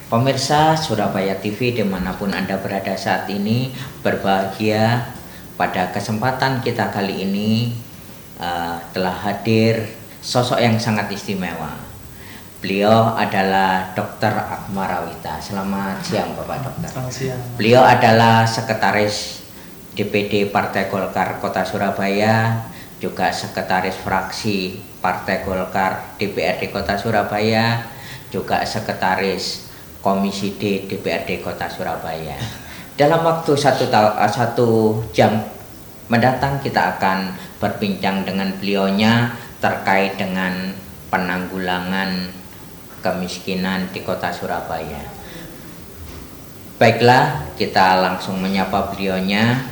Pemirsa Surabaya TV dimanapun Anda berada saat ini, berbahagia pada kesempatan kita kali ini telah hadir sosok yang sangat istimewa. Beliau adalah Dr. Akmarawita. Selamat siang Bapak Dokter. Selamat siang. Beliau adalah Sekretaris DPD Partai Golkar Kota Surabaya, juga Sekretaris Fraksi Partai Golkar DPRD Kota Surabaya, juga Sekretaris Komisi D DPRD Kota Surabaya. Dalam waktu satu jam mendatang kita akan berbincang dengan beliaunya terkait dengan penanggulangan kemiskinan di Kota Surabaya. Baiklah, kita langsung menyapa beliaunya.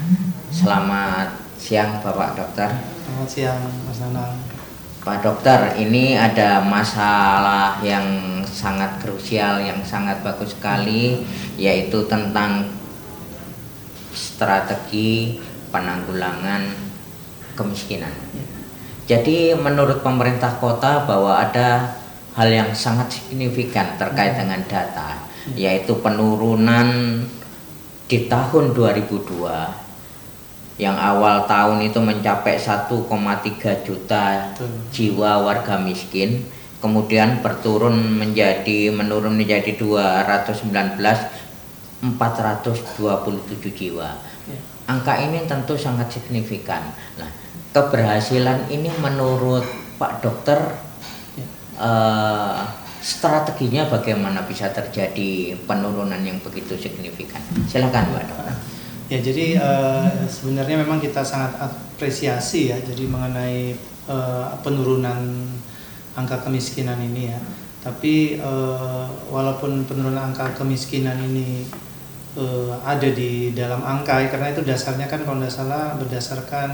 Selamat siang Bapak Dokter. Selamat siang Mas Nanang. Pak Dokter, ini ada masalah yang sangat krusial, yang sangat bagus sekali, yaitu tentang strategi penanggulangan kemiskinan. Jadi menurut pemerintah kota bahwa ada hal yang sangat signifikan terkait dengan data, yaitu penurunan di tahun 2002 yang awal tahun itu mencapai 1,3 juta jiwa warga miskin, kemudian menurun menjadi 427 jiwa. Angka ini tentu sangat signifikan. Nah, keberhasilan ini menurut Pak Dokter strateginya bagaimana bisa terjadi penurunan yang begitu signifikan? Silakan Pak Dokter. Ya, jadi sebenarnya memang kita sangat apresiasi ya, jadi mengenai penurunan angka kemiskinan ini ya. Tapi walaupun penurunan angka kemiskinan ini ada di dalam angka, karena itu dasarnya kan kalau tidak salah berdasarkan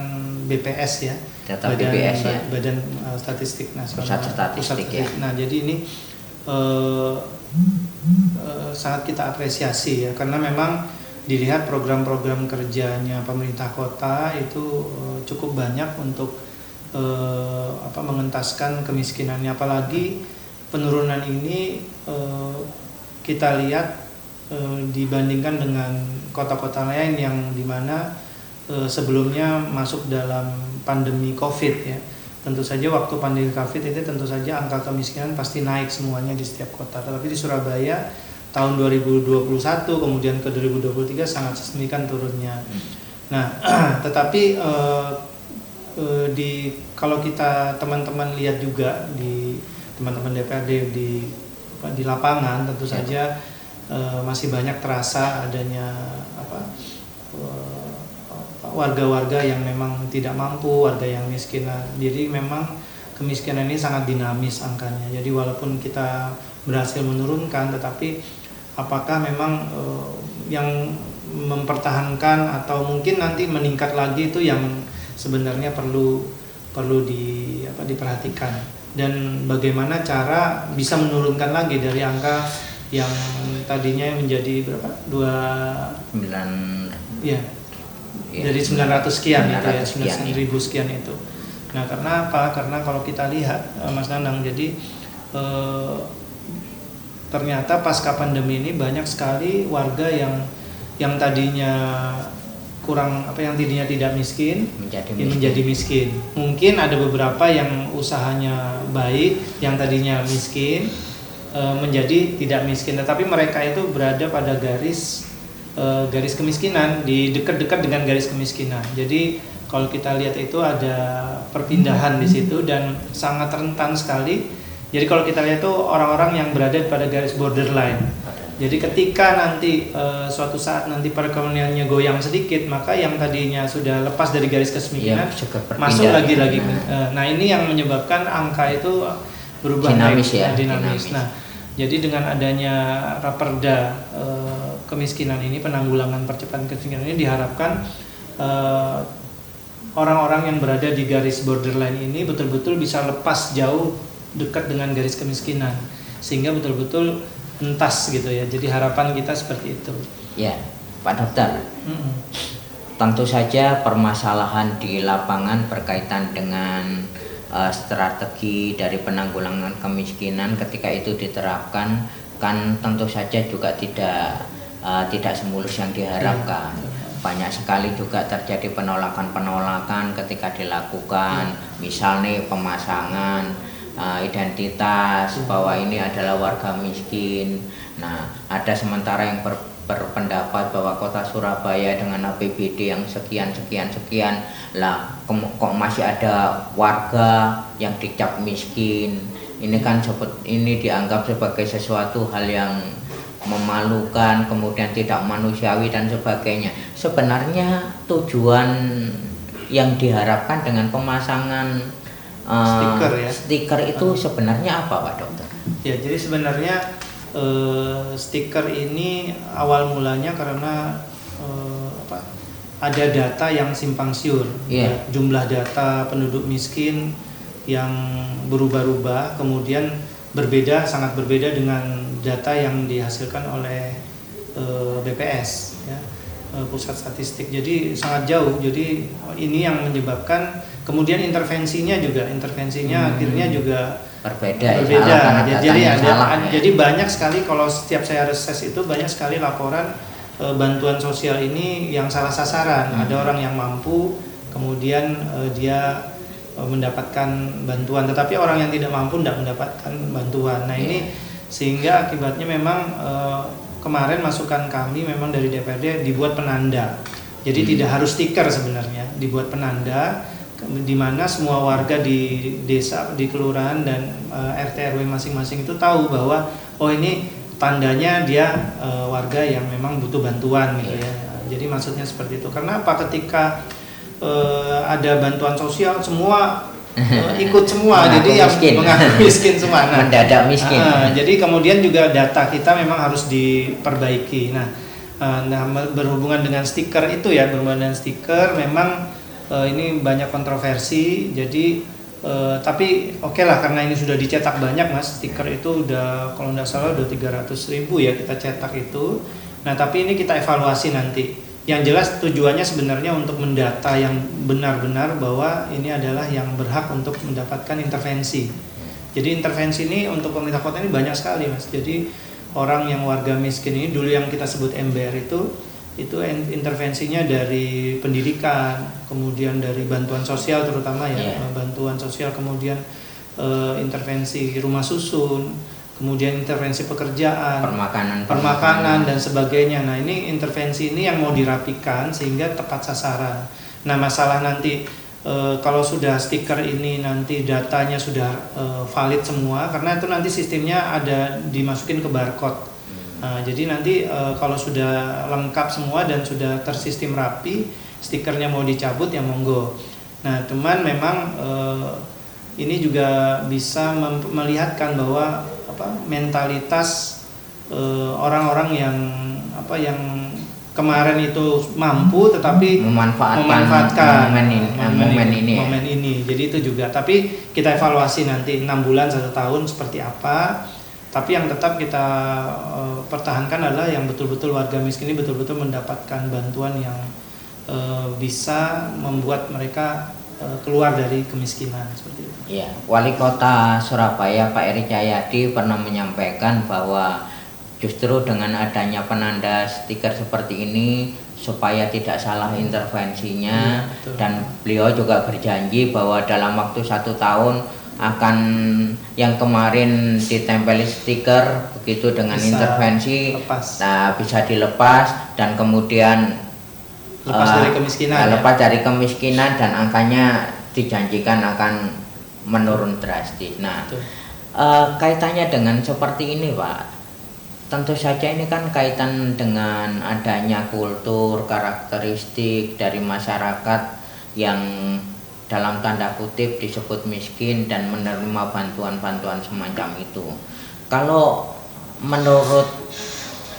BPS ya, data BPS ya, Badan Statistik Nasional. Pusat Statistik ya. Nah, jadi ini sangat kita apresiasi ya, karena memang dilihat program-program kerjanya pemerintah kota itu cukup banyak untuk mengentaskan kemiskinannya, apalagi penurunan ini kita lihat dibandingkan dengan kota-kota lain yang dimana sebelumnya masuk dalam pandemi COVID ya. Tentu saja waktu pandemi COVID itu tentu saja angka kemiskinan pasti naik semuanya di setiap kota, tapi di Surabaya tahun 2021 kemudian ke 2023 sangat signifikan turunnya. Nah, tetapi kalau kita teman-teman lihat juga di teman-teman DPRD di lapangan, tentu saja masih banyak terasa adanya warga-warga yang memang tidak mampu, warga yang miskin. Jadi memang kemiskinan ini sangat dinamis angkanya. Jadi walaupun kita berhasil menurunkan, tetapi apakah memang yang mempertahankan atau mungkin nanti meningkat lagi, itu yang sebenarnya perlu diperhatikan, dan bagaimana cara bisa menurunkan lagi dari angka yang tadinya menjadi berapa? 9 ya. Dari 900 sekian itu ya, 9.000 sekian itu. Nah, karena apa? Karena kalau kita lihat Mas Nanang, jadi ternyata pasca pandemi ini banyak sekali warga yang tadinya yang tadinya tidak miskin menjadi miskin. Mungkin ada beberapa yang usahanya baik, yang tadinya miskin menjadi tidak miskin, tetapi mereka itu berada pada garis kemiskinan, di dekat-dekat dengan garis kemiskinan. Jadi kalau kita lihat itu ada perpindahan di situ dan sangat rentan sekali. Jadi kalau kita lihat tuh orang-orang yang berada pada garis borderline. Jadi ketika nanti suatu saat nanti perekonomiannya goyang sedikit, maka yang tadinya sudah lepas dari garis kemiskinan masuk lagi. Nah, ini yang menyebabkan angka itu berubah dinamis. Nah, Jadi dengan adanya Raperda kemiskinan ini, penanggulangan percepatan kemiskinan ini, diharapkan orang-orang yang berada di garis borderline ini betul-betul bisa lepas jauh dekat dengan garis kemiskinan, sehingga betul-betul entas gitu ya. Jadi harapan kita seperti itu. Ya, Pak Dokter. Tentu saja permasalahan di lapangan berkaitan dengan strategi dari penanggulangan kemiskinan ketika itu diterapkan kan tentu saja juga tidak semulus yang diharapkan. Banyak sekali juga terjadi penolakan-penolakan ketika dilakukan, misalnya pemasangan identitas bahwa ini adalah warga miskin. Nah, ada sementara yang berpendapat bahwa kota Surabaya dengan APBD yang sekian lah kok masih ada warga yang dicap miskin. Ini kan ini dianggap sebagai sesuatu hal yang memalukan, kemudian tidak manusiawi dan sebagainya. Sebenarnya tujuan yang diharapkan dengan pemasangan stiker itu sebenarnya apa, Pak Dokter? Ya, jadi sebenarnya stiker ini awal mulanya karena ada data yang simpang siur, jumlah data penduduk miskin yang berubah-ubah, kemudian sangat berbeda dengan data yang dihasilkan oleh BPS, ya, Pusat Statistik. Jadi sangat jauh. Jadi ini yang menyebabkan kemudian intervensinya akhirnya juga berbeda. Jadi banyak sekali, kalau setiap saya reses itu banyak sekali laporan bantuan sosial ini yang salah sasaran. Ada orang yang mampu, kemudian dia mendapatkan bantuan, tetapi orang yang tidak mampu tidak mendapatkan bantuan. Nah, ini sehingga akibatnya memang kemarin masukan kami memang dari DPRD dibuat penanda. Jadi tidak harus stiker, sebenarnya dibuat penanda di mana semua warga di desa, di kelurahan dan RT RW masing-masing itu tahu bahwa ini tandanya dia warga yang memang butuh bantuan gitu ya. Jadi maksudnya seperti itu. Karena apa? Ketika ada bantuan sosial semua ikut semua, jadi yang mengaku miskin semua. Mendadak miskin. Jadi kemudian juga data kita memang harus diperbaiki. Nah, berhubungan dengan stiker itu ya, memang ini banyak kontroversi. Jadi tapi oke lah, karena ini sudah dicetak banyak, Mas. Stiker itu udah, kalau nggak salah udah 300.000 ya kita cetak itu. Nah, tapi ini kita evaluasi nanti. Yang jelas tujuannya sebenarnya untuk mendata yang benar-benar bahwa ini adalah yang berhak untuk mendapatkan intervensi. Jadi intervensi ini untuk pemerintah kota ini banyak sekali, Mas. Jadi orang yang warga miskin ini dulu yang kita sebut MBR itu intervensinya dari pendidikan, kemudian dari bantuan sosial terutama bantuan sosial, kemudian intervensi rumah susun, kemudian intervensi pekerjaan, permakanan dan sebagainya. Nah, ini intervensi ini yang mau dirapikan sehingga tepat sasaran. Nah, masalah nanti kalau sudah stiker ini nanti datanya sudah valid semua, karena itu nanti sistemnya ada dimasukin ke barcode. Nah, jadi nanti kalau sudah lengkap semua dan sudah tersistem rapi, stikernya mau dicabut ya monggo. Nah, cuman memang ini juga bisa melihatkan bahwa mentalitas orang-orang yang kemarin itu mampu tetapi memanfaatkan momen ini. Jadi itu juga. Tapi kita evaluasi nanti 6 bulan 1 tahun seperti apa. Tapi yang tetap kita pertahankan adalah yang betul-betul warga miskin ini betul-betul mendapatkan bantuan yang bisa membuat mereka keluar dari kemiskinan seperti itu. Ya, Wali Kota Surabaya Pak Eri Cahyadi pernah menyampaikan bahwa justru dengan adanya penanda stiker seperti ini supaya tidak salah intervensinya, dan beliau juga berjanji bahwa dalam waktu 1 tahun akan yang kemarin ditempeli stiker begitu dengan bisa intervensi bisa dilepas dan kemudian lepas dari kemiskinan dan angkanya dijanjikan akan menurun drastis. Nah, kaitannya dengan seperti ini, Pak, tentu saja ini kan kaitan dengan adanya kultur, karakteristik dari masyarakat yang dalam tanda kutip disebut miskin dan menerima bantuan-bantuan semacam itu. Kalau menurut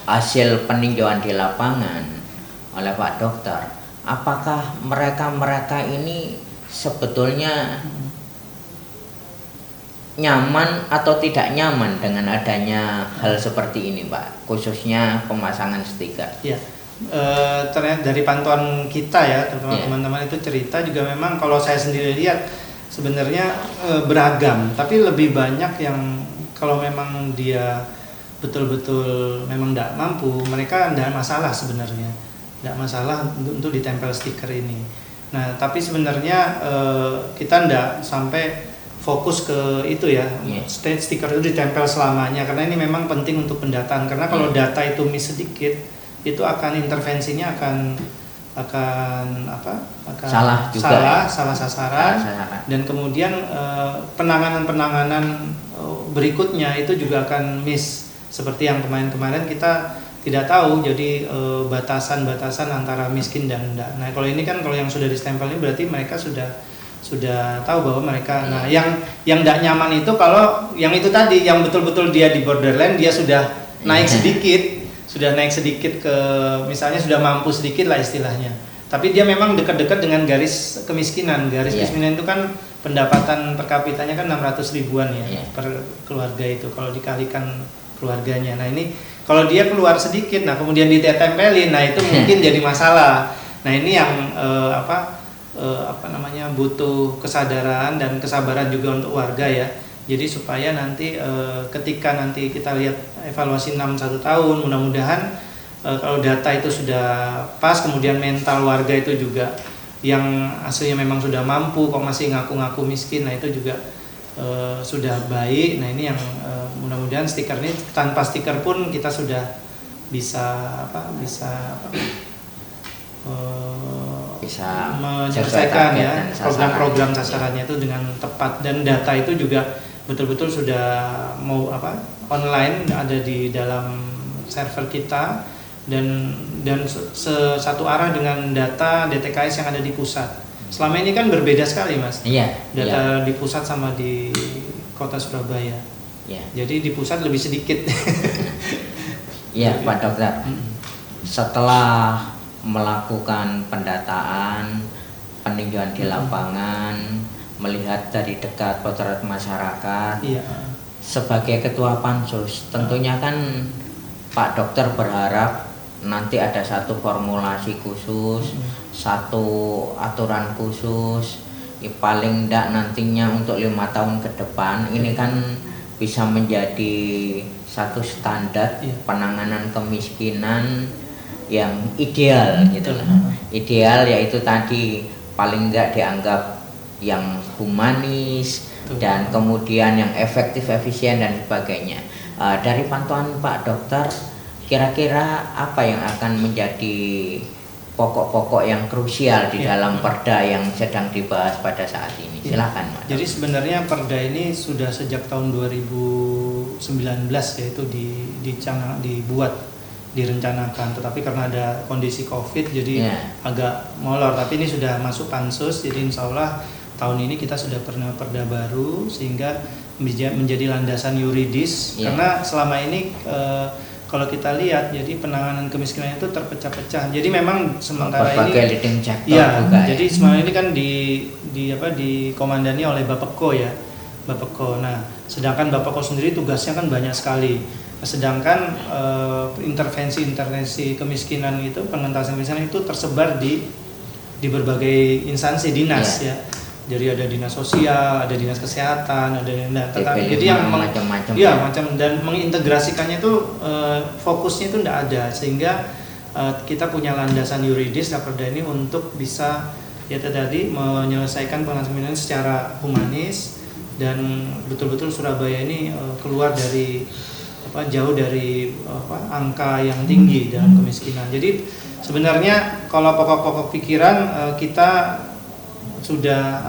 hasil peninjauan di lapangan oleh Pak Dokter, apakah mereka ini sebetulnya nyaman atau tidak nyaman dengan adanya hal seperti ini, Pak, khususnya pemasangan stiker? Ya, ternyata dari pantauan kita ya, terutama teman-teman itu cerita juga memang kalau saya sendiri lihat sebenarnya beragam, tapi lebih banyak yang kalau memang dia betul-betul memang tidak mampu, mereka tidak masalah sebenarnya, tidak masalah untuk ditempel stiker ini. Nah, tapi sebenarnya kita tidak sampai fokus ke itu ya, stiker itu ditempel selamanya, karena ini memang penting untuk pendataan, karena kalau data itu miss sedikit, itu akan intervensinya akan salah juga, salah sasaran, dan kemudian penanganan berikutnya itu juga akan miss, seperti yang kemarin kita tidak tahu, jadi batasan-batasan antara miskin dan enggak. Nah, kalau ini kan kalau yang sudah distempel ini berarti mereka sudah tahu bahwa mereka. Nah, yang tidak nyaman itu kalau yang itu tadi, yang betul-betul dia di borderline, dia sudah naik sedikit ke, misalnya sudah mampu sedikit lah istilahnya, tapi dia memang dekat-dekat dengan garis kemiskinan. Kemiskinan itu kan pendapatan per kapitanya kan 600 ribuan ya per keluarga itu kalau dikalikan keluarganya. Nah, ini kalau dia keluar sedikit, nah kemudian ditempelin, nah itu mungkin jadi masalah. Nah, ini yang butuh kesadaran dan kesabaran juga untuk warga ya. Jadi supaya nanti ketika nanti kita lihat evaluasi 6 tahun, mudah-mudahan kalau data itu sudah pas, kemudian mental warga itu juga yang aslinya memang sudah mampu kok masih ngaku-ngaku miskin, nah itu juga sudah baik. Nah, ini yang mudah-mudahan stiker ini, tanpa stiker pun kita sudah bisa menyelesaikan ya program-program sasarannya itu dengan tepat, dan data itu juga betul-betul sudah online ada di dalam server kita, dan satu arah dengan data DTKS yang ada di pusat. Selama ini kan berbeda sekali, Mas. Data di pusat sama di Kota Surabaya. Jadi di pusat lebih sedikit. Iya, Pak Dokter. Setelah melakukan pendataan, peninjauan di lapangan, melihat dari dekat potret masyarakat, sebagai ketua pansus, tentunya kan Pak Dokter berharap nanti ada satu formulasi khusus, satu aturan khusus, paling tidak nantinya untuk 5 tahun ke depan ini kan bisa menjadi satu standar penanganan kemiskinan yang ideal gitu lah. Ideal yaitu tadi paling enggak dianggap yang humanis dan kemudian yang efektif, efisien dan sebagainya. Dari pantauan Pak Dokter, kira-kira apa yang akan menjadi pokok-pokok yang krusial di dalam perda yang sedang dibahas pada saat ini? Silakan, Pak. Jadi sebenarnya perda ini sudah sejak tahun 2019 yaitu dibuat, direncanakan, tetapi karena ada kondisi COVID jadi agak molor, tapi ini sudah masuk pansus, jadi insya Allah tahun ini kita sudah pernah perda baru sehingga menjadi landasan yuridis, karena selama ini kalau kita lihat jadi penanganan kemiskinan itu terpecah-pecah. Jadi memang sementara ini jadi selama ini kan dikomandani oleh Bapeko ya, Bapeko. Nah, sedangkan Bapeko sendiri tugasnya kan banyak sekali. Sedangkan intervensi kemiskinan itu, pengentasan kemiskinan itu tersebar di berbagai instansi dinas ya. Jadi ada dinas sosial, ada dinas kesehatan, ada tetapi jadi yang macam dan mengintegrasikannya itu fokusnya itu tidak ada, sehingga kita punya landasan yuridis Raperda ini untuk bisa tadi menyelesaikan penanganan secara humanis, dan betul-betul Surabaya ini keluar dari jauh dari angka yang tinggi dalam kemiskinan. Jadi sebenarnya kalau pokok-pokok pikiran kita sudah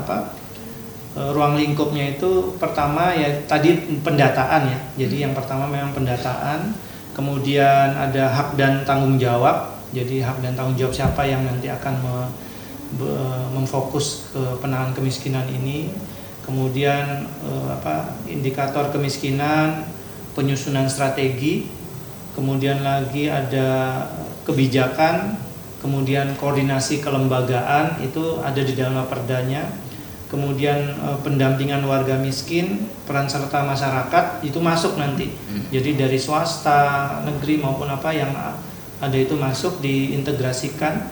ruang lingkupnya itu pertama ya tadi pendataan ya. Jadi yang pertama memang pendataan, kemudian ada hak dan tanggung jawab. Jadi hak dan tanggung jawab siapa yang nanti akan memfokus ke penanganan kemiskinan ini. Kemudian indikator kemiskinan, penyusunan strategi, kemudian lagi ada kebijakan, kemudian koordinasi kelembagaan itu ada di dalam perdanya, kemudian pendampingan warga miskin, peran serta masyarakat itu masuk nanti. Jadi dari swasta, negeri maupun apa yang ada itu masuk diintegrasikan,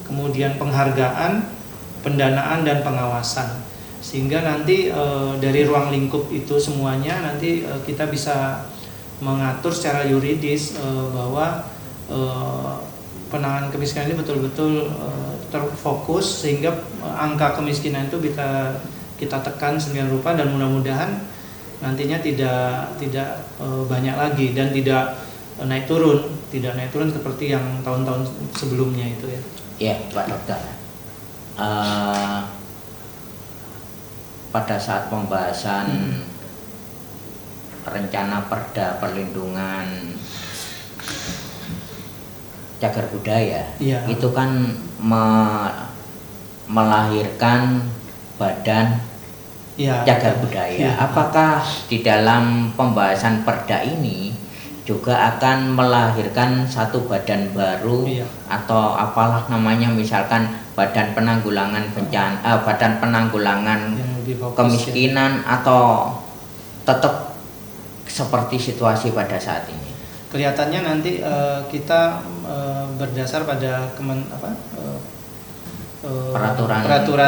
kemudian penghargaan, pendanaan dan pengawasan, sehingga nanti dari ruang lingkup itu semuanya nanti kita bisa mengatur secara yuridis bahwa penanganan kemiskinan ini betul-betul terfokus sehingga angka kemiskinan itu bisa kita tekan sedemikian rupa, dan mudah-mudahan nantinya tidak banyak lagi dan tidak naik turun seperti yang tahun-tahun sebelumnya itu ya. Ya, Pak Dokter. Pada saat pembahasan rencana Perda Perlindungan Cagar Budaya, ya, itu kan melahirkan badan ya, cagar budaya. Ya. Apakah di dalam pembahasan Perda ini juga akan melahirkan satu badan baru, ya, atau apalah namanya, misalkan badan penanggulangan bencana, badan penanggulangan kemiskinan, atau tetap seperti situasi pada saat ini? Kelihatannya nanti kita berdasar pada peraturan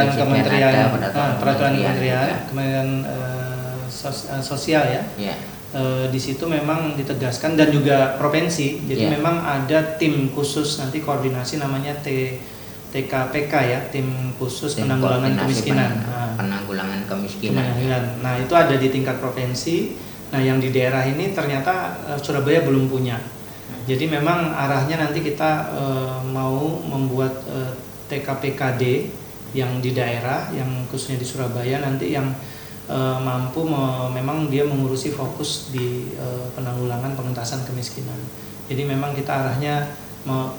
kementerian, kementerian sosial ya. Yeah. Di situ memang ditegaskan, dan juga provinsi. Jadi memang ada tim khusus nanti koordinasi namanya TKPK ya, tim khusus penanggulangan kemiskinan. Penanggulangan kemiskinan. Nah, itu ada di tingkat provinsi. Nah, yang di daerah ini ternyata Surabaya belum punya. Jadi memang arahnya nanti kita mau membuat TKPKD yang di daerah, yang khususnya di Surabaya nanti, yang mampu memang dia mengurusi fokus di penanggulangan pengentasan kemiskinan. Jadi memang kita arahnya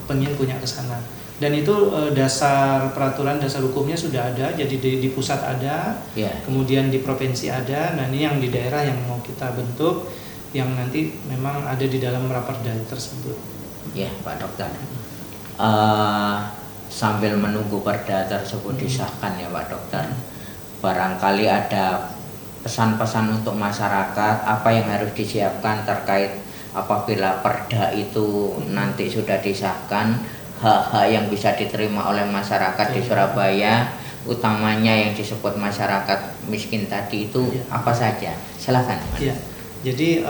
pengen punya ke sana. Dan itu dasar peraturan, dasar hukumnya sudah ada. Jadi di pusat ada, kemudian di provinsi ada. Nah, ini yang di daerah yang mau kita bentuk, yang nanti memang ada di dalam raperda tersebut. Ya, Pak Dokter. Sambil menunggu perda tersebut disahkan ya Pak Dokter, barangkali ada pesan-pesan untuk masyarakat apa yang harus disiapkan terkait apabila perda itu nanti sudah disahkan, hak-hak yang bisa diterima oleh masyarakat di Surabaya, utamanya yang disebut masyarakat miskin tadi itu apa saja? Silakan. Ya. Jadi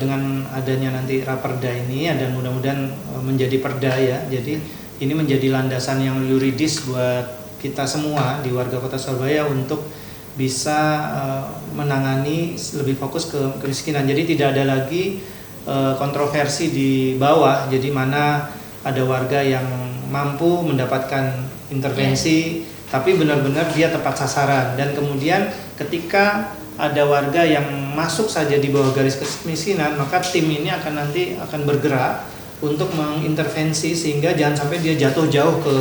dengan adanya nanti raperda ini, dan mudah-mudahan menjadi perda ya. Jadi ini menjadi landasan yang yuridis buat kita semua di warga Kota Surabaya untuk bisa menangani lebih fokus ke kemiskinan. Jadi tidak ada lagi kontroversi di bawah. Jadi mana ada warga yang mampu mendapatkan intervensi, tapi benar-benar dia tepat sasaran. Dan kemudian ketika ada warga yang masuk saja di bawah garis kemiskinan, maka tim ini akan bergerak untuk mengintervensi sehingga jangan sampai dia jatuh jauh ke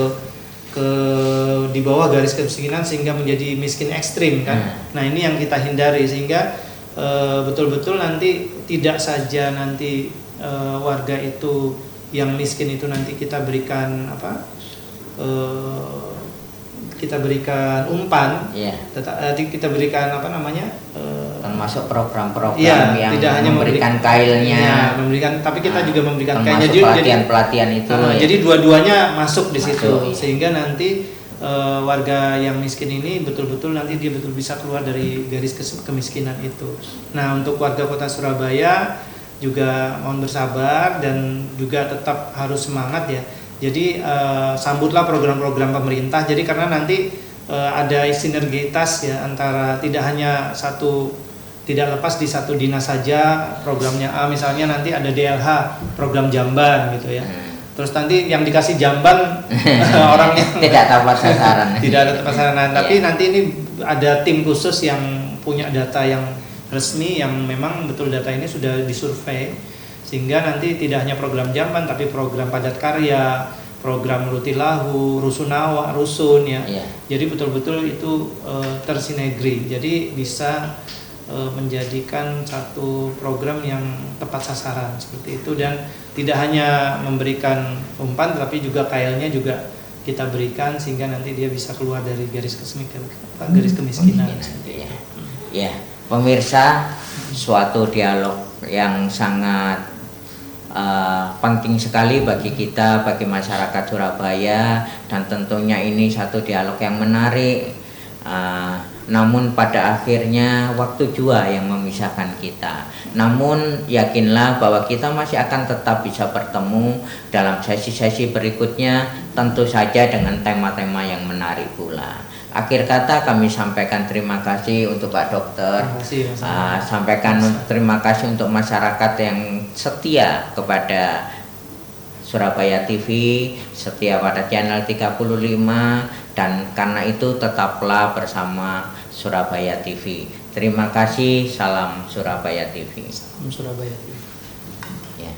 di bawah garis kemiskinan sehingga menjadi miskin ekstrim kan. Nah, ini yang kita hindari sehingga betul-betul nanti tidak saja nanti warga itu yang miskin itu nanti kita berikan kita berikan umpan, tetapi kita berikan termasuk program-program yang tidak hanya memberikan kailnya, tapi kita juga memberikan kailnya, pelatihan itu. Jadi dua-duanya masuk di situ, sehingga nanti warga yang miskin ini betul-betul nanti dia betul bisa keluar dari garis kemiskinan itu. Nah, untuk warga Kota Surabaya juga mohon bersabar dan juga tetap harus semangat ya. Jadi sambutlah program-program pemerintah. Jadi karena nanti ada sinergitas ya antara tidak lepas di satu dinas saja programnya misalnya nanti ada DLH program jamban gitu ya. Terus nanti yang dikasih jamban orang yang tidak tepat sasaran. Tidak ada tepat sasaran. Tapi nanti ini ada tim khusus yang punya data yang resmi, yang memang betul data ini sudah disurvei, sehingga nanti tidak hanya program jamban tapi program padat karya, program rutilahu, rusunawa, rusun ya. Jadi betul-betul itu tersinergi. Jadi bisa menjadikan satu program yang tepat sasaran seperti itu, dan tidak hanya memberikan umpan tapi juga kailnya juga kita berikan sehingga nanti dia bisa keluar dari garis kemiskinan. Ya, pemirsa, suatu dialog yang sangat penting sekali bagi kita, bagi masyarakat Surabaya, dan tentunya ini satu dialog yang menarik. Namun pada akhirnya waktu jua yang memisahkan kita. Namun yakinlah bahwa kita masih akan tetap bisa bertemu dalam sesi-sesi berikutnya, tentu saja dengan tema-tema yang menarik pula. Akhir kata kami sampaikan terima kasih untuk Pak Dokter. Sampaikan terima kasih untuk masyarakat yang setia kepada Surabaya TV, setia pada channel 35, dan karena itu tetaplah bersama Surabaya TV. Terima kasih, salam Surabaya TV. Salam Surabaya TV. Ya.